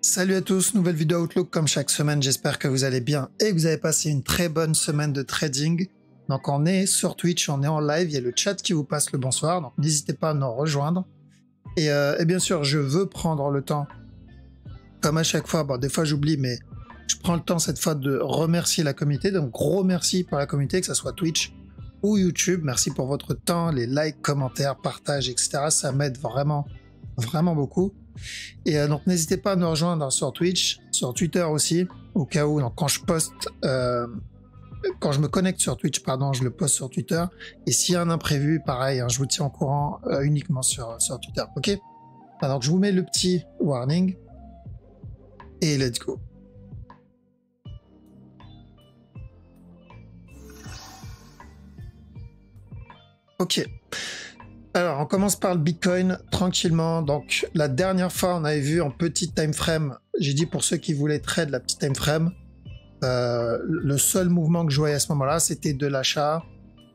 Salut à tous, nouvelle vidéo Outlook comme chaque semaine, j'espère que vous allez bien et que vous avez passé une très bonne semaine de trading. Donc on est sur Twitch, on est en live, il y a le chat qui vous passe le bonsoir, donc n'hésitez pas à nous rejoindre. Et bien sûr, je veux prendre le temps, comme à chaque fois, bon des fois j'oublie, mais je prends le temps cette fois de remercier la communauté, donc gros merci pour la communauté, que ce soit Twitch ou YouTube, merci pour votre temps, les likes, commentaires, partages, etc. Ça m'aide vraiment, vraiment beaucoup. Et donc n'hésitez pas à nous rejoindre sur Twitch, sur Twitter aussi, au cas où, donc quand je poste, quand je me connecte sur Twitch, pardon, je le poste sur Twitter. Et s'il y a un imprévu, pareil, hein, je vous tiens au courant uniquement sur Twitter, ok? Donc je vous mets le petit warning et let's go. Ok. Alors, on commence par le Bitcoin tranquillement. Donc, la dernière fois, on avait vu en petit time frame, j'ai dit pour ceux qui voulaient trade la petite time frame, le seul mouvement que je voyais à ce moment-là, c'était de l'achat.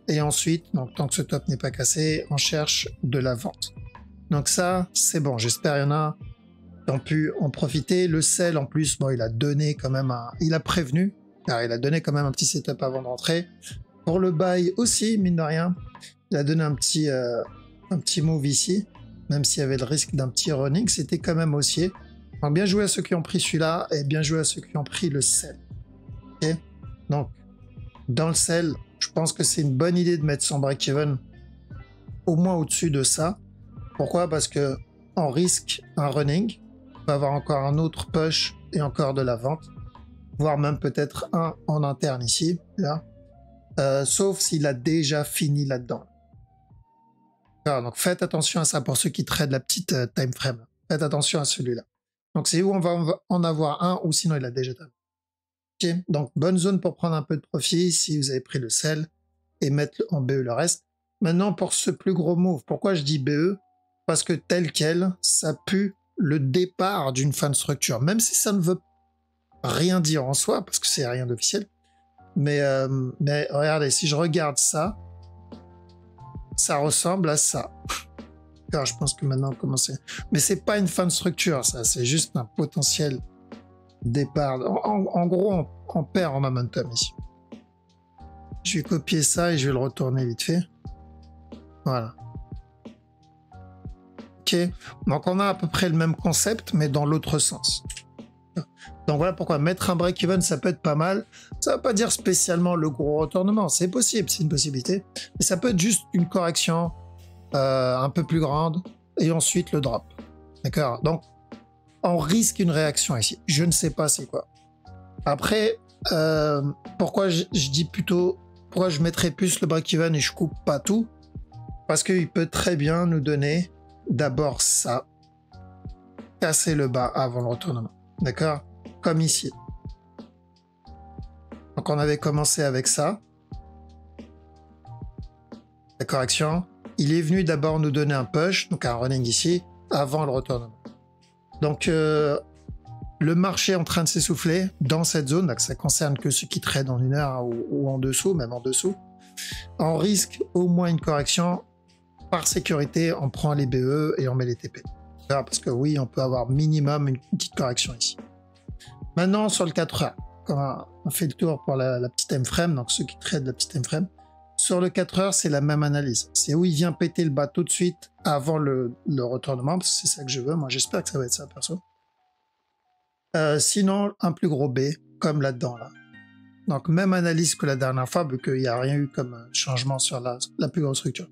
Et ensuite, donc tant que ce top n'est pas cassé, on cherche de la vente. Donc ça, c'est bon. J'espère qu'il y en a qui ont pu en profiter. Le sell, en plus, bon, il a donné quand même il a prévenu. Alors, il a donné quand même un petit setup avant de rentrer. Pour le buy aussi, mine de rien, il a donné un petit move ici, même s'il y avait le risque d'un petit running, c'était quand même haussier. Donc bien joué à ceux qui ont pris celui-là et bien joué à ceux qui ont pris le sell. Okay, donc dans le sell, je pense que c'est une bonne idée de mettre son break-even au moins au-dessus de ça. Pourquoi? Parce que on risque un running, on va avoir encore un autre push et encore de la vente, voire même peut-être un en interne ici, là. Sauf s'il a déjà fini là-dedans. Alors, donc faites attention à ça pour ceux qui tradent la petite time frame. Faites attention à celui-là. Donc c'est où on va en avoir un ou sinon il a déjà terminé. Okay. Donc bonne zone pour prendre un peu de profit si vous avez pris le sell et mettre en BE le reste. Maintenant pour ce plus gros move, pourquoi je dis BE? Parce que tel quel, ça pue le départ d'une fin de structure. Même si ça ne veut rien dire en soi, parce que c'est rien d'officiel. Mais regardez, si je regarde ça, ça ressemble à ça. Alors, je pense que maintenant on commence. Mais c'est pas une fin de structure, ça. C'est juste un potentiel départ. En gros, on perd en momentum ici. Je vais copier ça et je vais le retourner vite fait. Voilà. Ok. Donc on a à peu près le même concept, mais dans l'autre sens. Donc voilà pourquoi mettre un break-even, ça peut être pas mal. Ça ne veut pas dire spécialement le gros retournement. C'est possible, c'est une possibilité. Mais ça peut être juste une correction un peu plus grande et ensuite le drop. D'accord? Donc, on risque une réaction ici. Je ne sais pas c'est quoi. Après, pourquoi je dis plutôt... Pourquoi je mettrais plus le break-even et je coupe pas tout? Parce qu'il peut très bien nous donner d'abord ça. Casser le bas avant le retournement. D'accord? Comme ici. Donc on avait commencé avec ça. La correction. Il est venu d'abord nous donner un push, donc un running ici, avant le retournement. Donc le marché est en train de s'essouffler dans cette zone, donc ça concerne que ceux qui tradent en une heure hein, ou en dessous, même en dessous. On risque au moins une correction. Par sécurité, on prend les BE et on met les TP. Parce que oui, on peut avoir minimum une petite correction ici. Maintenant, sur le 4 heures, quand on fait le tour pour la petite time frame, donc ceux qui tradent la petite time frame, sur le 4 heures, c'est la même analyse. C'est où il vient péter le bas tout de suite avant le retournement, parce que c'est ça que je veux. Moi, j'espère que ça va être ça, perso. Sinon, un plus gros B, comme là-dedans, là. Donc, même analyse que la dernière fois, vu qu'il n'y a rien eu comme changement sur la plus grosse structure.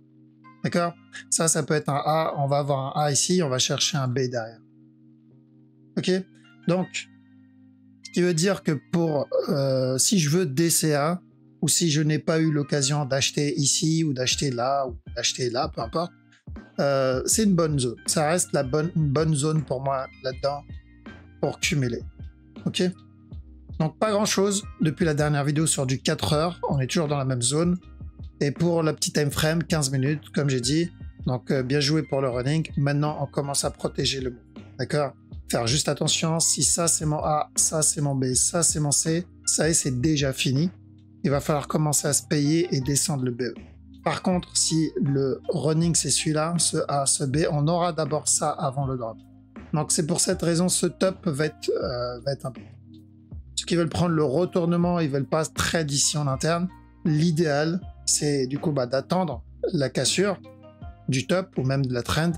D'accord? Ça peut être un A. On va avoir un A ici. On va chercher un B derrière. Ok? Donc, ce qui veut dire que pour si je veux DCA ou si je n'ai pas eu l'occasion d'acheter ici ou d'acheter là ou d'acheter là, peu importe, c'est une bonne zone. Ça reste une bonne zone pour moi là-dedans pour cumuler. Ok? Donc, pas grand-chose depuis la dernière vidéo sur du 4 heures. On est toujours dans la même zone. Et pour la petite time frame, 15 minutes, comme j'ai dit. Donc, bien joué pour le running. Maintenant, on commence à protéger le move. D'accord? Faire juste attention. Si ça, c'est mon A, ça, c'est mon B, ça, c'est mon C, ça y est, c'est déjà fini. Il va falloir commencer à se payer et descendre le BE. Par contre, si le running, c'est celui-là, ce A, ce B, on aura d'abord ça avant le drop. Donc c'est pour cette raison ce top va être important. Ceux qui veulent prendre le retournement, ils veulent pas trade ici en interne. L'idéal, c'est du coup d'attendre la cassure du top ou même de la trend,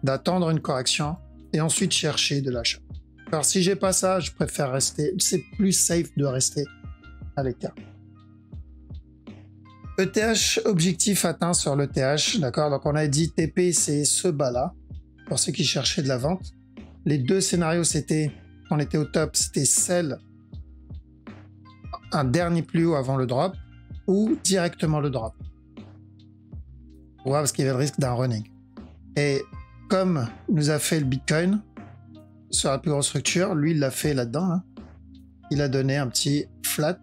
d'attendre une correction et ensuite chercher de l'achat. Alors si j'ai pas ça, je préfère rester. C'est plus safe de rester à l'écart. ETH, objectif atteint sur l'ETH, d'accord? Donc on a dit TP, c'est ce bas-là, pour ceux qui cherchaient de la vente. Les deux scénarios, c'était, quand on était au top, c'était sell un dernier plus haut avant le drop, ou directement le drop. Ouais, parce qu'il y avait le risque d'un running. Et comme nous a fait le Bitcoin, sur la plus grosse structure, lui, il l'a fait là-dedans, là. Il a donné un petit flat,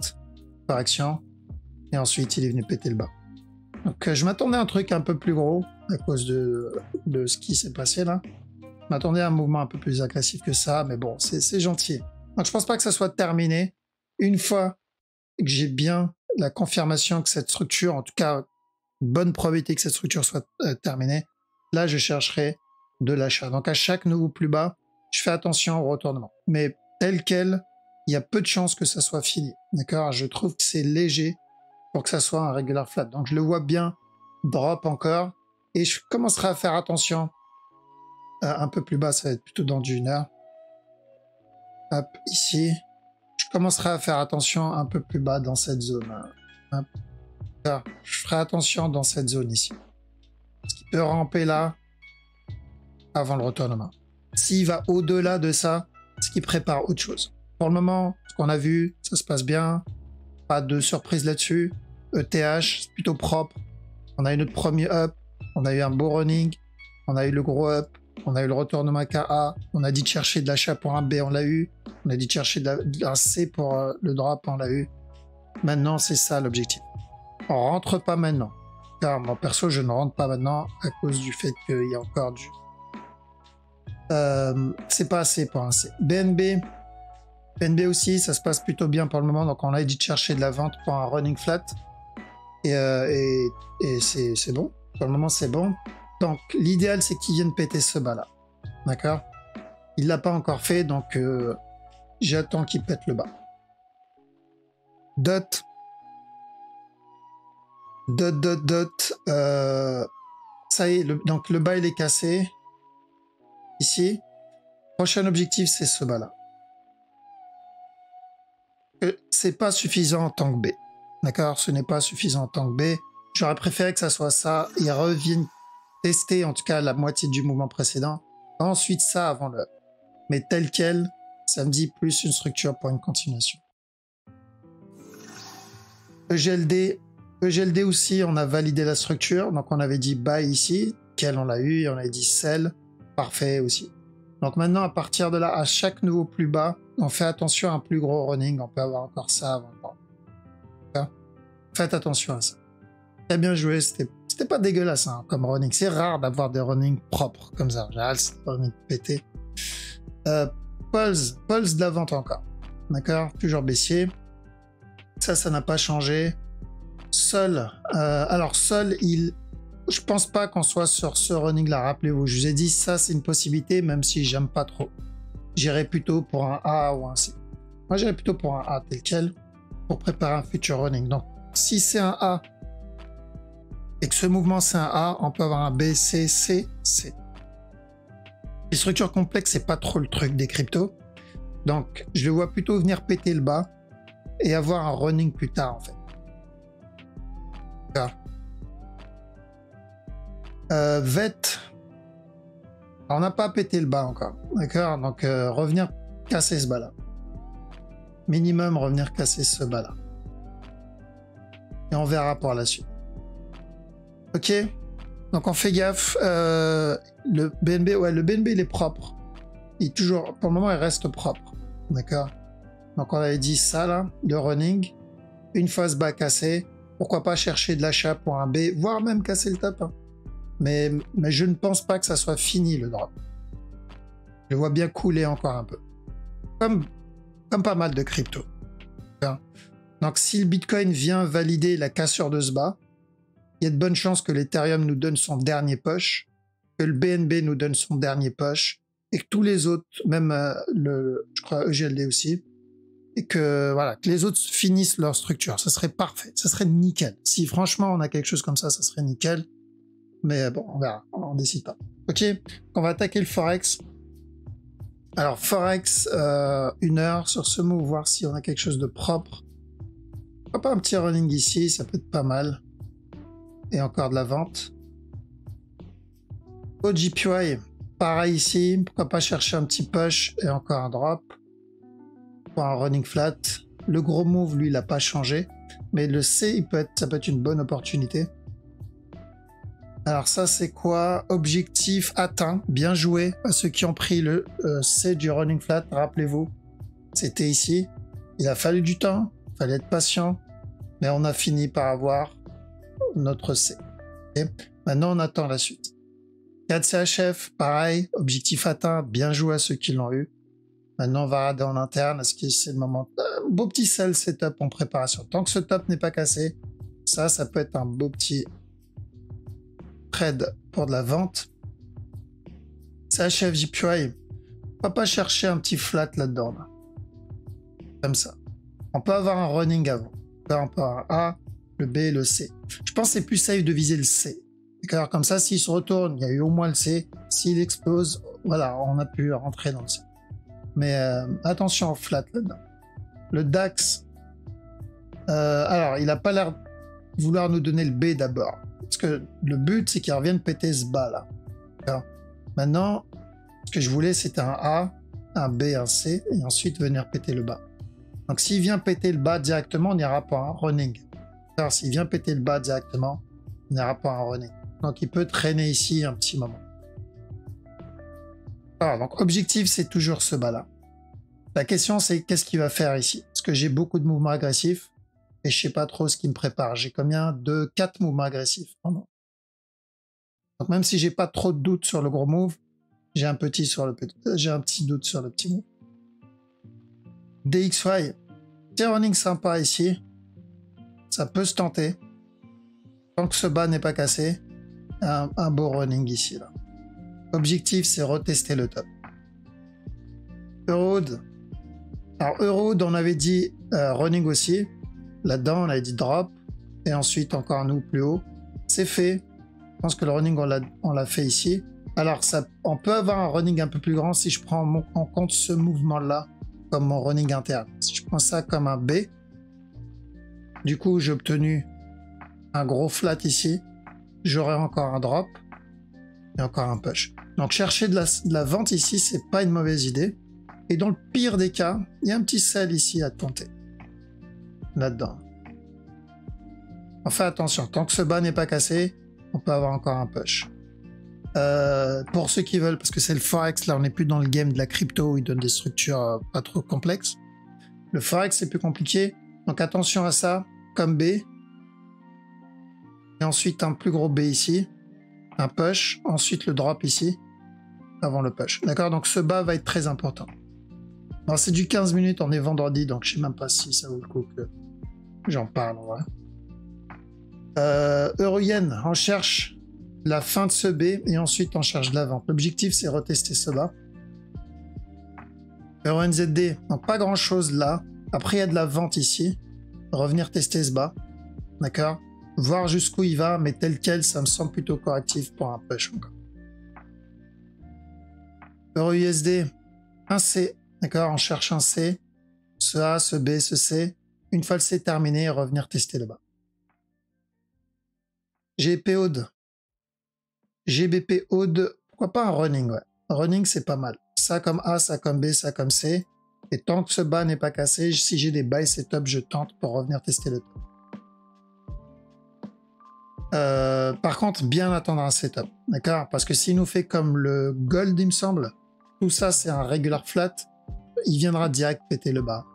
correction, et ensuite il est venu péter le bas. Donc je m'attendais à un truc un peu plus gros à cause de ce qui s'est passé là. Je m'attendais à un mouvement un peu plus agressif que ça, mais bon, c'est gentil. Donc je pense pas que ça soit terminé. Une fois que j'ai bien la confirmation que cette structure, en tout cas bonne probabilité que cette structure soit terminée, là je chercherai de l'achat. Donc à chaque nouveau plus bas, je fais attention au retournement. Mais tel quel, il y a peu de chances que ça soit fini. D'accord? Je trouve que c'est léger pour que ça soit un regular flat. Donc je le vois bien drop encore et je commencerai à faire attention un peu plus bas, ça va être plutôt dans du 1 heure. Hop, ici. Je commencerai à faire attention un peu plus bas dans cette zone. Hop. Là, je ferai attention dans cette zone ici. Parce qu'il peut ramper là avant le retournement. S'il va au-delà de ça, c'est qu'il prépare autre chose. Pour le moment, ce qu'on a vu, ça se passe bien. Pas de surprise là-dessus. ETH, c'est plutôt propre. On a eu notre premier up. On a eu un beau running. On a eu le gros up. On a eu le retournement KA. On a dit de chercher de l'achat pour un B, on l'a eu. On a dit de chercher un C pour le drop, on l'a eu. Maintenant, c'est ça l'objectif. On rentre pas maintenant. Car moi, perso, je ne rentre pas maintenant à cause du fait qu'il y a encore du... c'est pas assez pour un C. BNB aussi, ça se passe plutôt bien pour le moment. Donc, on a dit de chercher de la vente pour un running flat. Et c'est bon. Pour le moment, c'est bon. Donc, l'idéal, c'est qu'il vienne péter ce bas-là. D'accord? Il l'a pas encore fait, donc j'attends qu'il pète le bas. Dot. Ça y est, donc le bas, il est cassé. Ici. Prochain objectif, c'est ce bas-là. C'est pas suffisant en tant que B. D'accord? Ce n'est pas suffisant en tant que B. J'aurais préféré que ça soit ça. Il revienne tester, en tout cas, la moitié du mouvement précédent. Ensuite, ça avant le... Mais tel quel, ça me dit plus une structure pour une continuation. EGLD aussi, on a validé la structure. Donc, on avait dit buy ici, quel on l'a eu, et on a dit sell, parfait aussi. Donc maintenant, à partir de là, à chaque nouveau plus bas, on fait attention à un plus gros running. On peut avoir encore ça avant le drop. Faites attention à ça. Très bien joué, c'était pas dégueulasse hein, comme running. C'est rare d'avoir des runnings propres comme ça. En général, c'est des runnings pétés. Pulse de la vente encore. D'accord? Toujours baissier. Ça n'a pas changé. Sol. Alors, Sol, je pense pas qu'on soit sur ce running là. Rappelez-vous, je vous ai dit, ça, c'est une possibilité, même si j'aime pas trop. J'irais plutôt pour un A ou un C. Moi, j'irais plutôt pour un A tel quel pour préparer un future running. Donc, si c'est un A et que ce mouvement c'est un A, on peut avoir un B, C, C, C. Les structures complexes, c'est pas trop le truc des cryptos. Donc, je le vois plutôt venir péter le bas et avoir un running plus tard, en fait. VET. On n'a pas pété le bas encore. D'accord? Donc, revenir casser ce bas-là. Minimum, revenir casser ce bas-là. Et on verra pour la suite. Ok? Donc, on fait gaffe. Le BNB, ouais, le BNB, il est propre. Il est toujours, pour le moment, il reste propre. D'accord? Donc, on avait dit ça, là, le running. Une fois ce bas cassé, pourquoi pas chercher de l'achat pour un B, voire même casser le top. Hein. Mais je ne pense pas que ça soit fini, le drop. Je le vois bien couler encore un peu. Comme pas mal de crypto. Donc, si le Bitcoin vient valider la cassure de ce bas, il y a de bonnes chances que l'Ethereum nous donne son dernier push, que le BNB nous donne son dernier push, et que tous les autres, même je crois EGLD aussi, et que voilà, que les autres finissent leur structure, ça serait parfait, ça serait nickel. Si franchement on a quelque chose comme ça serait nickel. Mais bon, on verra, on décide pas. Ok, on va attaquer le Forex. Alors Forex, 1 heure sur ce move, voir si on a quelque chose de propre. Pourquoi pas un petit running ici, ça peut être pas mal. Et encore de la vente. OGPY, pareil ici, pourquoi pas chercher un petit push et encore un drop. Pour un running flat. Le gros move, lui, il n'a pas changé. Mais le C, ça peut être une bonne opportunité. Alors ça, c'est quoi? Objectif atteint. Bien joué à ceux qui ont pris le C du running flat. Rappelez-vous, c'était ici. Il a fallu du temps, il fallait être patient. Mais on a fini par avoir notre C. Okay. Maintenant, on attend la suite. 4 CHF, pareil. Objectif atteint. Bien joué à ceux qui l'ont eu. Maintenant, on va regarder en interne. Est-ce que c'est le moment? Beau petit sell setup en préparation. Tant que ce top n'est pas cassé, ça peut être un beau petit trade pour de la vente. CHF JPY, on va pas chercher un petit flat là-dedans. Là. Comme ça. On peut avoir un running avant. Peu importe, un A, le B et le C. Je pense que c'est plus safe de viser le C. D'accord, comme ça, s'il se retourne, il y a eu au moins le C. S'il explose, voilà, on a pu rentrer dans le C. Mais attention au flat là-dedans. Le DAX, alors, il n'a pas l'air de vouloir nous donner le B d'abord. Parce que le but, c'est qu'il revienne péter ce bas là. Alors, maintenant, ce que je voulais, c'était un A, un B, un C, et ensuite venir péter le bas. Donc, s'il vient péter le bas directement, on n'ira pas un running. Alors, s'il vient péter le bas directement, on n'ira pas un running. Donc, il peut traîner ici un petit moment. Alors, donc, objectif, c'est toujours ce bas là. La question, c'est qu'est-ce qu'il va faire ici? Parce que j'ai beaucoup de mouvements agressifs. Et je sais pas trop ce qui me prépare. J'ai combien? 4 mouvements agressifs. Donc même si j'ai pas trop de doutes sur le gros move, j'ai un petit doute sur le petit move. DXY, petit running sympa ici. Ça peut se tenter. Tant que ce bas n'est pas cassé, un beau running ici là. Objectif, c'est retester le top. Eurohood. Alors Eurohood, on avait dit running aussi. Là-dedans, on a dit drop. Et ensuite, encore un nous plus haut. C'est fait. Je pense que le running, on l'a fait ici. Alors, on peut avoir un running un peu plus grand si je prends en compte ce mouvement-là comme mon running interne. Si je prends ça comme un B, du coup, j'ai obtenu un gros flat ici. J'aurai encore un drop et encore un push. Donc, chercher de la vente ici, c'est pas une mauvaise idée. Et dans le pire des cas, il y a un petit sell ici à tenter. Là-dedans. Enfin attention, tant que ce bas n'est pas cassé, on peut avoir encore un push. Pour ceux qui veulent, parce que c'est le Forex, là on n'est plus dans le game de la crypto où il donne des structures pas trop complexes. Le Forex c'est plus compliqué, donc attention à ça, comme B. Et ensuite un plus gros B ici, un push, ensuite le drop ici, avant le push. D'accord, donc ce bas va être très important. Bon, c'est du 15 minutes, on est vendredi, donc je sais même pas si ça vaut le coup que j'en parle. Ouais. Euro-Yen, on cherche la fin de ce B et ensuite on cherche de la vente. L'objectif c'est retester ce bas. Euro-NZD, donc pas grand chose là. Après il y a de la vente ici. Revenir tester ce bas. D'accord. Voir jusqu'où il va, mais tel quel, ça me semble plutôt correctif pour un push encore. Euro-USD, un C. D'accord, on cherche un C. Ce A, ce B, ce C. Une fois le C terminé, revenir tester le bas. GBP Aude. GBP Aude, pourquoi pas un running, ouais. Running, c'est pas mal. Ça comme A, ça comme B, ça comme C. Et tant que ce bas n'est pas cassé, si j'ai des buy setup, je tente pour revenir tester le top. Par contre, bien attendre un setup. D'accord? Parce que s'il nous fait comme le gold, il me semble, tout ça, c'est un regular flat, il viendra direct péter le bas.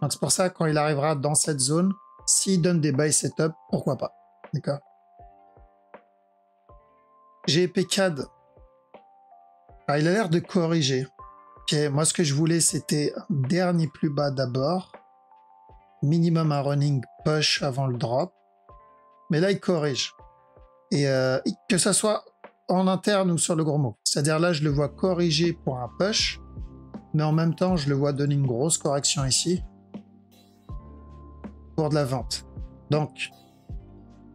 Donc c'est pour ça, quand il arrivera dans cette zone, s'il donne des buy setup, pourquoi pas. D'accord? GBP CAD. Alors, il a l'air de corriger. Ok, moi ce que je voulais c'était un dernier plus bas d'abord. Minimum un running push avant le drop. Mais là il corrige. Et que ça soit en interne ou sur le gros move. C'est-à-dire là, je le vois corriger pour un push, mais en même temps, je le vois donner une grosse correction ici pour de la vente. Donc,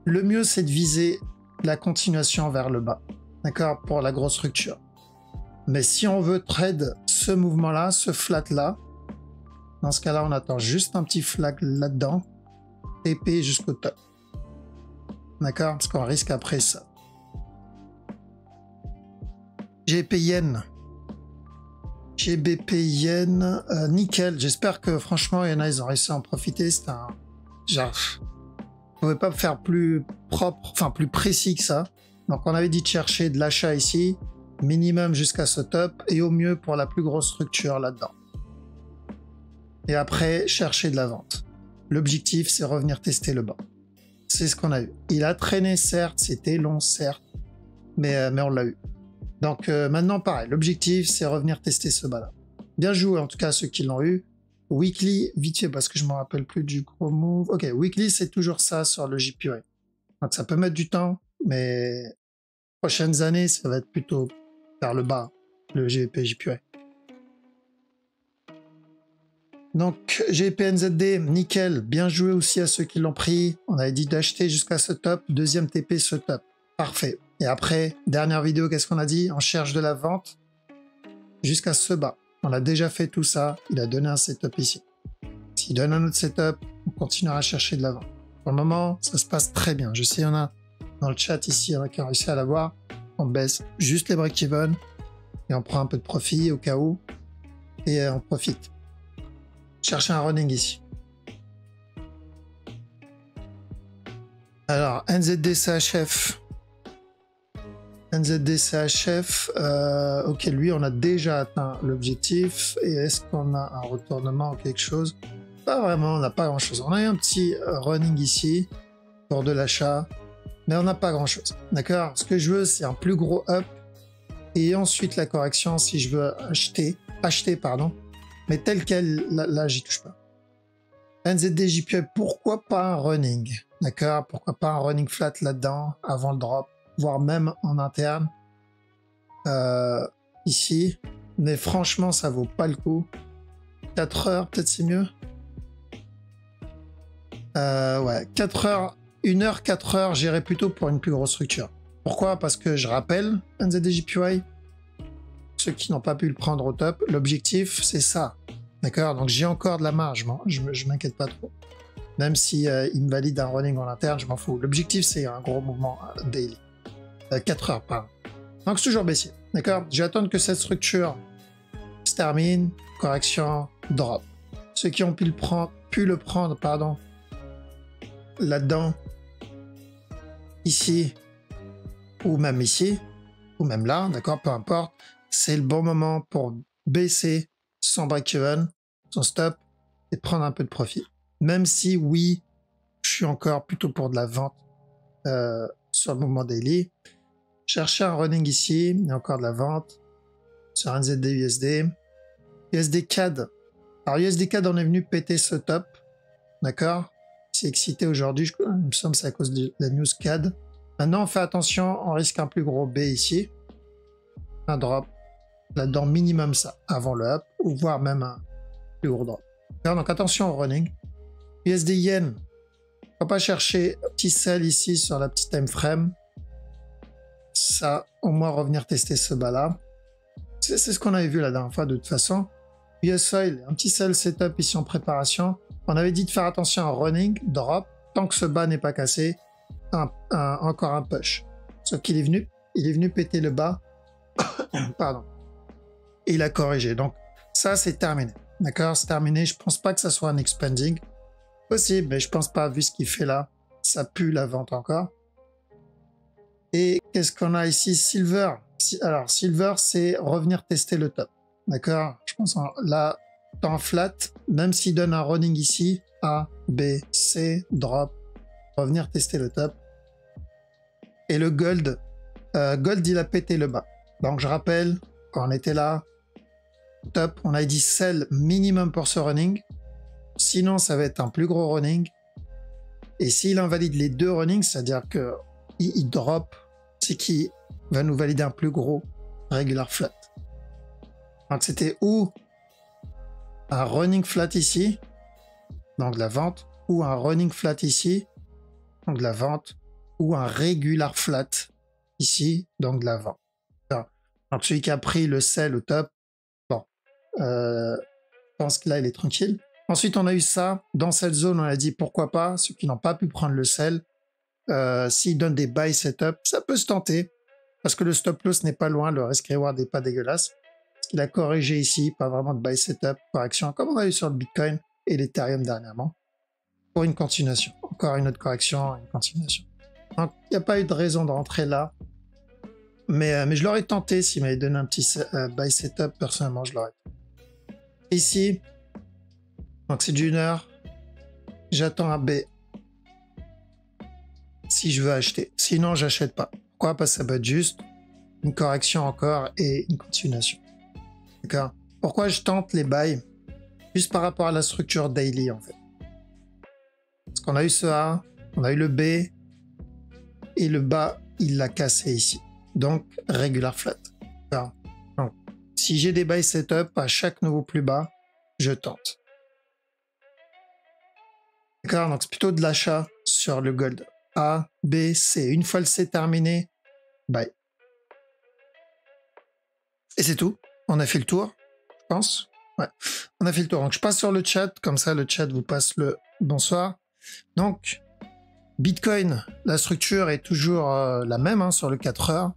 le mieux, c'est de viser la continuation vers le bas, d'accord, pour la grosse structure. Mais si on veut trade ce mouvement-là, ce flat-là, dans ce cas-là, on attend juste un petit flag là-dedans, TP jusqu'au top. D'accord? Parce qu'on risque après ça. GBP Yen. GBP Yen. Nickel. J'espère que franchement, il y en a, ils ont réussi à en profiter. C'est un... Genre... On ne pouvait pas faire plus propre, enfin plus précis que ça. Donc on avait dit de chercher de l'achat ici, minimum jusqu'à ce top, et au mieux pour la plus grosse structure là-dedans. Et après, chercher de la vente. L'objectif, c'est revenir tester le bas. C'est ce qu'on a eu. Il a traîné, certes, c'était long, certes, mais on l'a eu. Donc maintenant, pareil, l'objectif, c'est revenir tester ce bas-là. Bien joué, en tout cas, ceux qui l'ont eu. Weekly, vite fait, parce que je ne me rappelle plus du gros move. Ok, weekly, c'est toujours ça sur le JPY. Donc ça peut mettre du temps, mais prochaines années, ça va être plutôt vers le bas, le GBP JPY. Donc GPNZD, nickel, bien joué aussi à ceux qui l'ont pris. On avait dit d'acheter jusqu'à ce top, deuxième TP ce top. Parfait. Et après, dernière vidéo, qu'est-ce qu'on a dit? On cherche de la vente jusqu'à ce bas. On a déjà fait tout ça, il a donné un setup ici. S'il donne un autre setup, on continuera à chercher de la vente. Pour le moment, ça se passe très bien. Je sais, il y en a dans le chat ici qui ont réussi à l'avoir. On baisse juste les break-even et on prend un peu de profit au cas où et on profite. Chercher un running ici. Alors, NZD-CHF. NZD-CHF, ok, lui, on a déjà atteint l'objectif. Et est-ce qu'on a un retournement ou quelque chose? Pas vraiment, on n'a pas grand-chose. On a eu un petit running ici pour de l'achat, mais on n'a pas grand-chose. D'accord? Ce que je veux, c'est un plus gros up et ensuite la correction si je veux acheter, pardon. Mais tel quel, là j'y touche pas. NZD-JPY, pourquoi pas un running? D'accord? Pourquoi pas un running flat là-dedans avant le drop, voire même en interne ici. Mais franchement, ça vaut pas le coup. 4 heures, peut-être c'est mieux. Ouais, 4 heures, 1 heure, 4 heures, j'irai plutôt pour une plus grosse structure. Pourquoi? Parce que je rappelle, NZD-JPY, ceux qui n'ont pas pu le prendre au top, l'objectif c'est ça. D'accord? Donc j'ai encore de la marge, je m'inquiète pas trop. Même si il me valide un running en interne, je m'en fous. L'objectif c'est un gros mouvement daily. 4 heures, pardon. Donc c'est toujours baissier. D'accord? Je vais attendre que cette structure se termine, correction, drop. Ceux qui ont pu le prendre, pardon, là-dedans, ici, ou même ici, ou même là, d'accord, peu importe, c'est le bon moment pour baisser son break-even, son stop, et prendre un peu de profit. Même si, oui, je suis encore plutôt pour de la vente sur le mouvement daily. Chercher un running ici, il y a encore de la vente sur NZD USD. USD CAD. Alors USD CAD, on est venu péter ce top, d'accord? C'est excité aujourd'hui, il me semble que c'est à cause de la news CAD. Maintenant, on fait attention, on risque un plus gros B ici. Un drop. Là-dedans, minimum ça, avant le up, ou voire même un plus gros drop. Alors, donc attention au running. USD Yen. On va pas chercher un petit sell ici sur la petite time frame. Ça, au moins revenir tester ce bas-là. C'est ce qu'on avait vu la dernière fois de toute façon. US Oil, un petit sell setup ici en préparation. On avait dit de faire attention à running, drop, tant que ce bas n'est pas cassé, encore un push. Sauf qu'il est venu péter le bas, pardon, et il a corrigé. Donc ça c'est terminé, d'accord, c'est terminé. Je pense pas que ça soit un expanding, possible, mais je pense pas, vu ce qu'il fait là, ça pue la vente encore. Et qu'est-ce qu'on a ici? Silver. Alors Silver, c'est revenir tester le top, d'accord. Je pense là, en flat, même s'il donne un running ici, A, B, C, drop, revenir tester le top. Et le gold, gold il a pété le bas. Donc je rappelle, quand on était là, top, on a dit sell minimum pour ce running. Sinon, ça va être un plus gros running. Et s'il invalide les deux runnings, c'est-à-dire que il drop, c'est qu'il va nous valider un plus gros regular flat. Donc c'était ou un running flat ici, donc de la vente, ou un running flat ici, donc de la vente, ou un regular flat ici, donc de la vente. Donc celui qui a pris le sell au top, bon, je pense que là il est tranquille. Ensuite on a eu ça, dans cette zone on a dit pourquoi pas, ceux qui n'ont pas pu prendre le sell, s'ils donnent des buy setup, ça peut se tenter, parce que le stop loss n'est pas loin, le risk reward n'est pas dégueulasse. Il a corrigé ici, pas vraiment de buy setup, correction, comme on a eu sur le Bitcoin et l'Ethereum dernièrement, pour une continuation. Encore une autre correction, une continuation. Donc, il n'y a pas eu de raison de rentrer là, mais je l'aurais tenté s'il m'avait donné un petit buy setup, personnellement, je l'aurais. Ici, donc c'est d'une heure, j'attends un B si je veux acheter. Sinon, j'achète pas. Pourquoi? Parce que ça peut être juste une correction encore et une continuation. D'accord? Pourquoi je tente les buys? Juste par rapport à la structure daily, en fait. Parce qu'on a eu ce A, on a eu le B, et le bas, il l'a cassé ici. Donc, regular flat. D'accord? Donc, si j'ai des buy setup, à chaque nouveau plus bas, je tente. D'accord? Donc, c'est plutôt de l'achat sur le gold. A, B, C. Une fois le C terminé, buy. Et c'est tout. On a fait le tour, je pense. Ouais, on a fait le tour. Donc, je passe sur le chat. Comme ça, le chat vous passe le bonsoir. Donc, Bitcoin, la structure est toujours la même hein, sur le 4 heures.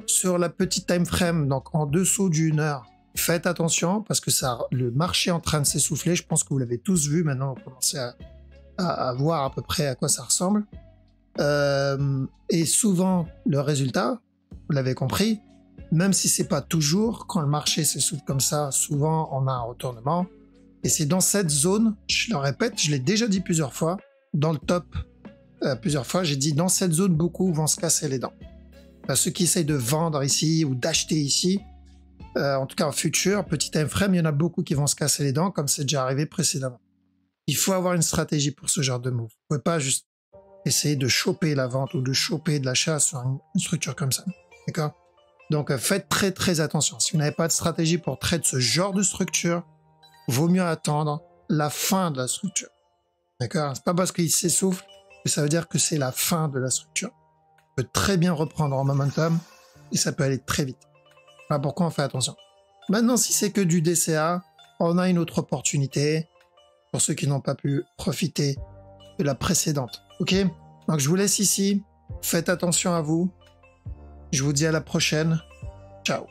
Sur la petite time frame, donc en dessous d'une heure, faites attention parce que ça, le marché est en train de s'essouffler. Je pense que vous l'avez tous vu. Maintenant, on commence à voir à peu près à quoi ça ressemble. Et souvent, le résultat, vous l'avez compris, même si c'est pas toujours, quand le marché s'essouffle comme ça, souvent on a un retournement. Et c'est dans cette zone, je le répète, je l'ai déjà dit plusieurs fois, dans le top, plusieurs fois, j'ai dit dans cette zone, beaucoup vont se casser les dents. Ceux qui essayent de vendre ici ou d'acheter ici, en tout cas en futur, petit time frame, il y en a beaucoup qui vont se casser les dents, comme c'est déjà arrivé précédemment. Il faut avoir une stratégie pour ce genre de move. Vous pouvez pas juste essayer de choper la vente ou de choper de l'achat sur une structure comme ça. D'accord? Donc faites très très attention. Si vous n'avez pas de stratégie pour traiter ce genre de structure, vaut mieux attendre la fin de la structure. D'accord? C'est pas parce qu'il s'essouffle que ça veut dire que c'est la fin de la structure. Ça peut très bien reprendre en momentum et ça peut aller très vite. Voilà pourquoi on fait attention. Maintenant, si c'est que du DCA, on a une autre opportunité pour ceux qui n'ont pas pu profiter de la précédente. Ok? Donc je vous laisse ici. Faites attention à vous. Je vous dis à la prochaine. Ciao.